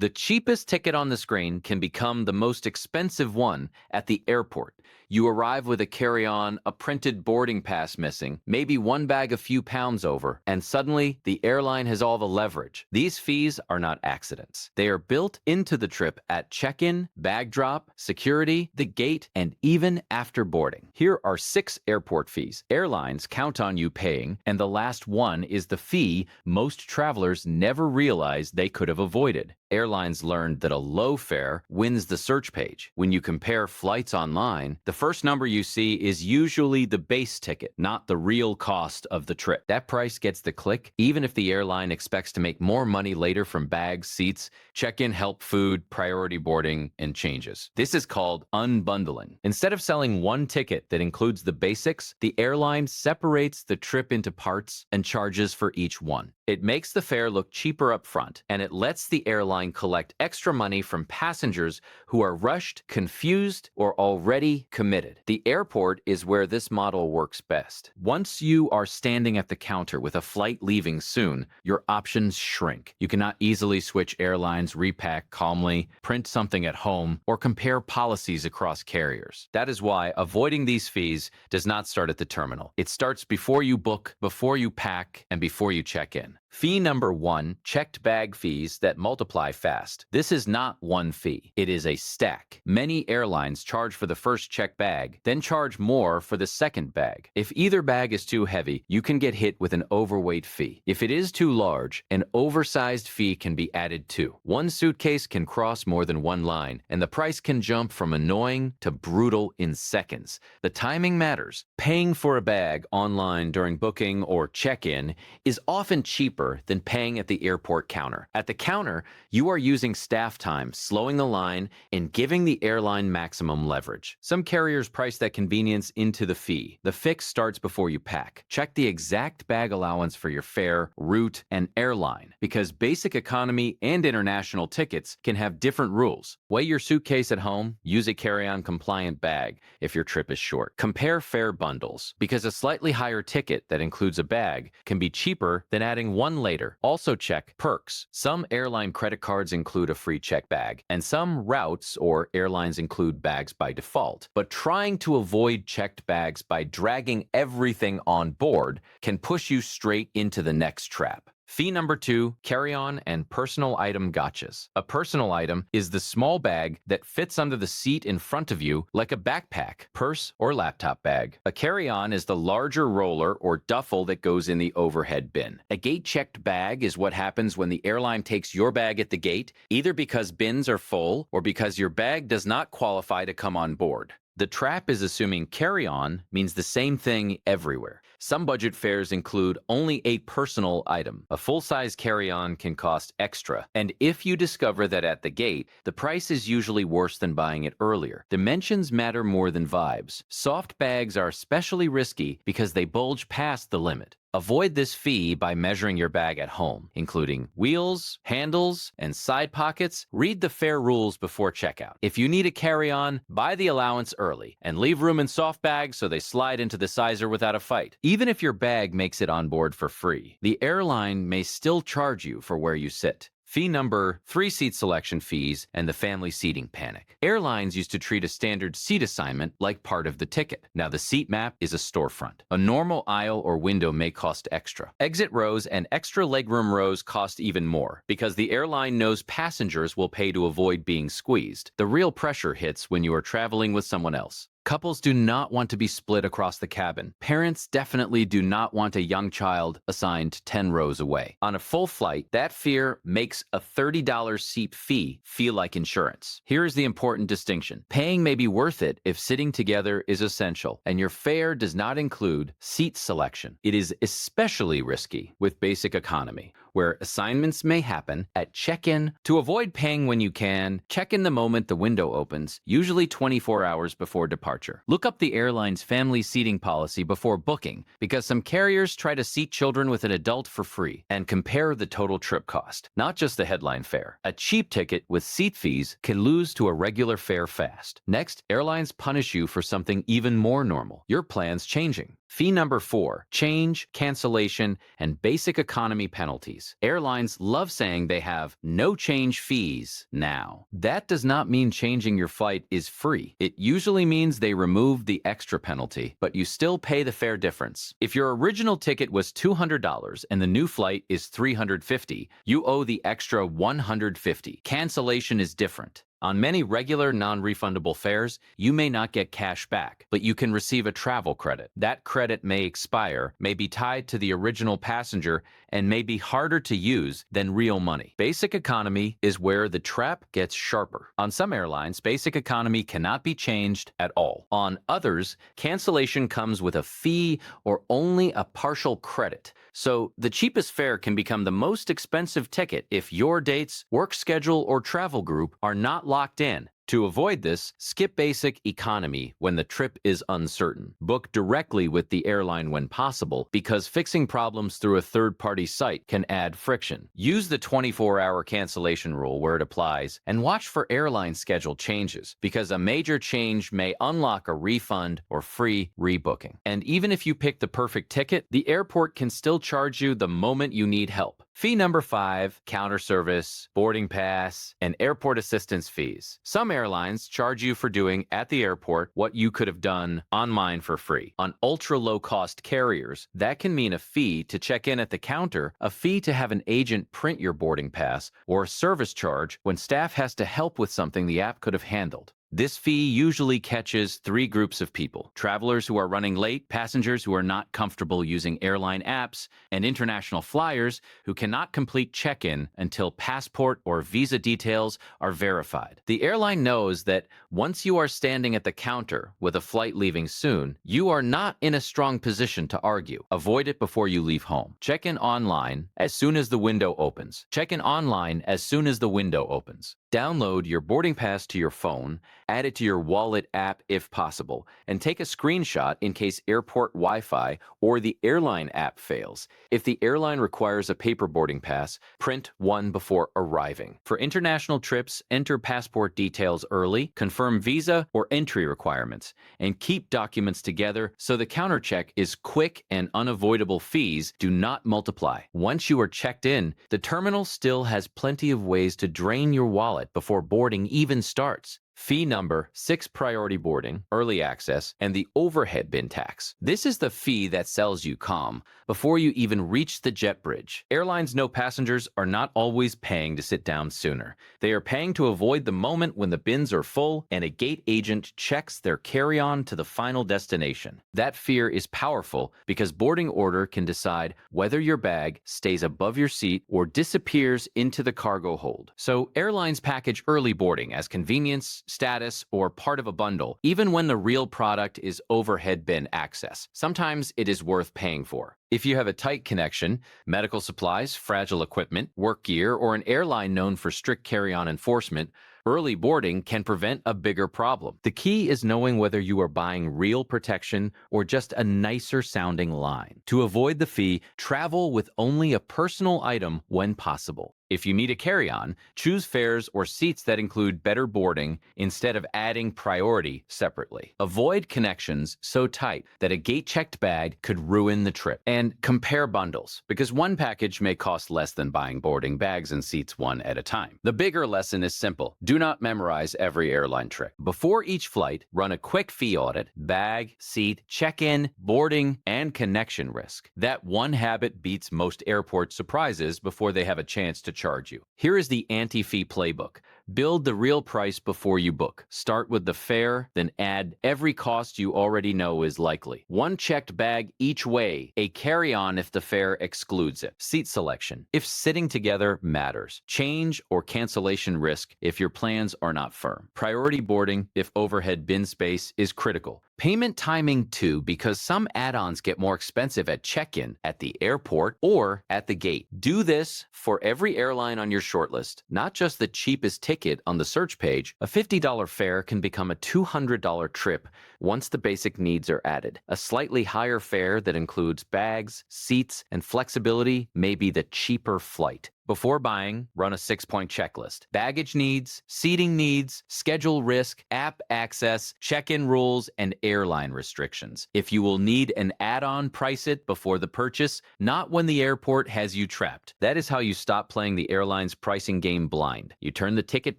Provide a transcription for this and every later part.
The cheapest ticket on the screen can become the most expensive one at the airport. You arrive with a carry-on, a printed boarding pass missing, maybe one bag a few pounds over, and suddenly the airline has all the leverage. These fees are not accidents. They are built into the trip at check-in, bag drop, security, the gate, and even after boarding. Here are 6 airport fees airlines count on you paying, and the last one is the fee most travelers never realize they could have avoided. Airlines learned that a low fare wins the search page. When you compare flights online, the first number you see is usually the base ticket, not the real cost of the trip. That price gets the click, even if the airline expects to make more money later from bags, seats, check-in help, food, priority boarding, and changes. This is called unbundling. Instead of selling one ticket that includes the basics, the airline separates the trip into parts and charges for each one. It makes the fare look cheaper up front, and it lets the airline collect extra money from passengers who are rushed, confused, or already committed. The airport is where this model works best. Once you are standing at the counter with a flight leaving soon, your options shrink. You cannot easily switch airlines, repack calmly, print something at home, or compare policies across carriers. That is why avoiding these fees does not start at the terminal. It starts before you book, before you pack, and before you check in. Fee number 1, checked bag fees that multiply fast. This is not one fee. It is a stack. Many airlines charge for the first checked bag, then charge more for the second bag. If either bag is too heavy, you can get hit with an overweight fee. If it is too large, an oversized fee can be added too. One suitcase can cross more than one line, and the price can jump from annoying to brutal in seconds. The timing matters. Paying for a bag online during booking or check-in is often cheaper than paying at the airport counter. At the counter, you are using staff time, slowing the line, and giving the airline maximum leverage. Some carriers price that convenience into the fee. The fix starts before you pack. Check the exact bag allowance for your fare, route, and airline, because basic economy and international tickets can have different rules. Weigh your suitcase at home. Use a carry-on compliant bag if your trip is short. Compare fare bundles, because a slightly higher ticket that includes a bag can be cheaper than adding one later. Also check perks. Some airline credit cards include a free check bag, and some routes or airlines include bags by default. But trying to avoid checked bags by dragging everything on board can push you straight into the next trap. Fee number 2, carry-on and personal item gotchas. A personal item is the small bag that fits under the seat in front of you like a backpack, purse, or laptop bag. A carry-on is the larger roller or duffel that goes in the overhead bin. A gate-checked bag is what happens when the airline takes your bag at the gate, either because bins are full or because your bag does not qualify to come on board. The trap is assuming carry-on means the same thing everywhere. Some budget fares include only a personal item. A full-size carry-on can cost extra, and if you discover that at the gate, the price is usually worse than buying it earlier. Dimensions matter more than vibes. Soft bags are especially risky because they bulge past the limit. Avoid this fee by measuring your bag at home, including wheels, handles, and side pockets. Read the fare rules before checkout. If you need a carry-on, buy the allowance early and leave room in soft bags so they slide into the sizer without a fight. Even if your bag makes it on board for free, the airline may still charge you for where you sit. Fee number 3, seat selection fees and the family seating panic. Airlines used to treat a standard seat assignment like part of the ticket. Now the seat map is a storefront. A normal aisle or window may cost extra. Exit rows and extra legroom rows cost even more because the airline knows passengers will pay to avoid being squeezed. The real pressure hits when you are traveling with someone else. Couples do not want to be split across the cabin. Parents definitely do not want a young child assigned 10 rows away. On a full flight, that fear makes a $30 seat fee feel like insurance. Here is the important distinction. Paying may be worth it if sitting together is essential, and your fare does not include seat selection. It is especially risky with basic economy, where assignments may happen at check-in. To avoid paying when you can, check in the moment the window opens, usually 24 hours before departure. Look up the airline's family seating policy before booking, because some carriers try to seat children with an adult for free, and compare the total trip cost, not just the headline fare. A cheap ticket with seat fees can lose to a regular fare fast. Next, airlines punish you for something even more normal: your plans changing. Fee number 4, change, cancellation, and basic economy penalties. Airlines love saying they have no change fees now. That does not mean changing your flight is free. It usually means they remove the extra penalty, but you still pay the fare difference. If your original ticket was $200 and the new flight is $350, you owe the extra $150. Cancellation is different. On many regular non-refundable fares, you may not get cash back, but you can receive a travel credit. That credit may expire, may be tied to the original passenger, and may be harder to use than real money. Basic economy is where the trap gets sharper. On some airlines, basic economy cannot be changed at all. On others, cancellation comes with a fee or only a partial credit. So the cheapest fare can become the most expensive ticket if your dates, work schedule, or travel group are not locked in. To avoid this, skip basic economy when the trip is uncertain. Book directly with the airline when possible, because fixing problems through a third-party site can add friction. Use the 24-hour cancellation rule where it applies, and watch for airline schedule changes, because a major change may unlock a refund or free rebooking. And even if you pick the perfect ticket, the airport can still charge you the moment you need help. Fee number 5, counter service, boarding pass, and airport assistance fees. Some airlines charge you for doing at the airport what you could have done online for free. On ultra-low-cost carriers, that can mean a fee to check in at the counter, a fee to have an agent print your boarding pass, or a service charge when staff has to help with something the app could have handled. This fee usually catches 3 groups of people: travelers who are running late, passengers who are not comfortable using airline apps, and international flyers who cannot complete check-in until passport or visa details are verified. The airline knows that once you are standing at the counter with a flight leaving soon, you are not in a strong position to argue. Avoid it before you leave home. Check in online as soon as the window opens. Check in online as soon as the window opens. Download your boarding pass to your phone, add it to your wallet app if possible, and take a screenshot in case airport Wi-Fi or the airline app fails. If the airline requires a paper boarding pass, print one before arriving. For international trips, enter passport details early, confirm visa or entry requirements, and keep documents together so the counter check is quick and unavoidable fees do not multiply. Once you are checked in, the terminal still has plenty of ways to drain your wallet before boarding even starts. Fee number 6, priority boarding, early access, and the overhead bin tax. This is the fee that sells you calm before you even reach the jet bridge. Airlines know passengers are not always paying to sit down sooner. They are paying to avoid the moment when the bins are full and a gate agent checks their carry-on to the final destination. That fear is powerful because boarding order can decide whether your bag stays above your seat or disappears into the cargo hold. So airlines package early boarding as convenience, status, or part of a bundle, even when the real product is overhead bin access. Sometimes it is worth paying for. If you have a tight connection, medical supplies, fragile equipment, work gear, or an airline known for strict carry-on enforcement, early boarding can prevent a bigger problem. The key is knowing whether you are buying real protection or just a nicer sounding line. To avoid the fee, travel with only a personal item when possible. If you need a carry-on, choose fares or seats that include better boarding instead of adding priority separately. Avoid connections so tight that a gate-checked bag could ruin the trip. And compare bundles, because one package may cost less than buying boarding bags and seats one at a time. The bigger lesson is simple. Do not memorize every airline trick. Before each flight, run a quick fee audit: bag, seat, check-in, boarding, and connection risk. That one habit beats most airport surprises before they have a chance to charge you. Here is the anti-fee playbook. Build the real price before you book. Start with the fare, then add every cost you already know is likely. One checked bag each way, a carry-on if the fare excludes it. Seat selection, if sitting together matters. Change or cancellation risk if your plans are not firm. Priority boarding if overhead bin space is critical. Payment timing too, because some add-ons get more expensive at check-in, at the airport, or at the gate. Do this for every airline on your shortlist, not just the cheapest ticket on the search page. A $50 fare can become a $200 trip once the basic needs are added. A slightly higher fare that includes bags, seats, and flexibility may be the cheaper flight. Before buying, run a 6-point checklist. Baggage needs, seating needs, schedule risk, app access, check-in rules, and airline restrictions. If you will need an add-on, price it before the purchase, not when the airport has you trapped. That is how you stop playing the airline's pricing game blind. You turn the ticket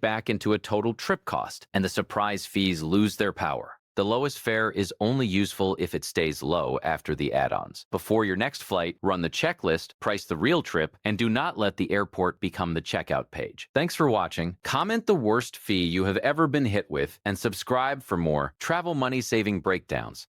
back into a total trip cost, and the surprise fees lose their power. The lowest fare is only useful if it stays low after the add-ons. Before your next flight, run the checklist, price the real trip, and do not let the airport become the checkout page. Thanks for watching. Comment the worst fee you have ever been hit with, and subscribe for more travel money-saving breakdowns.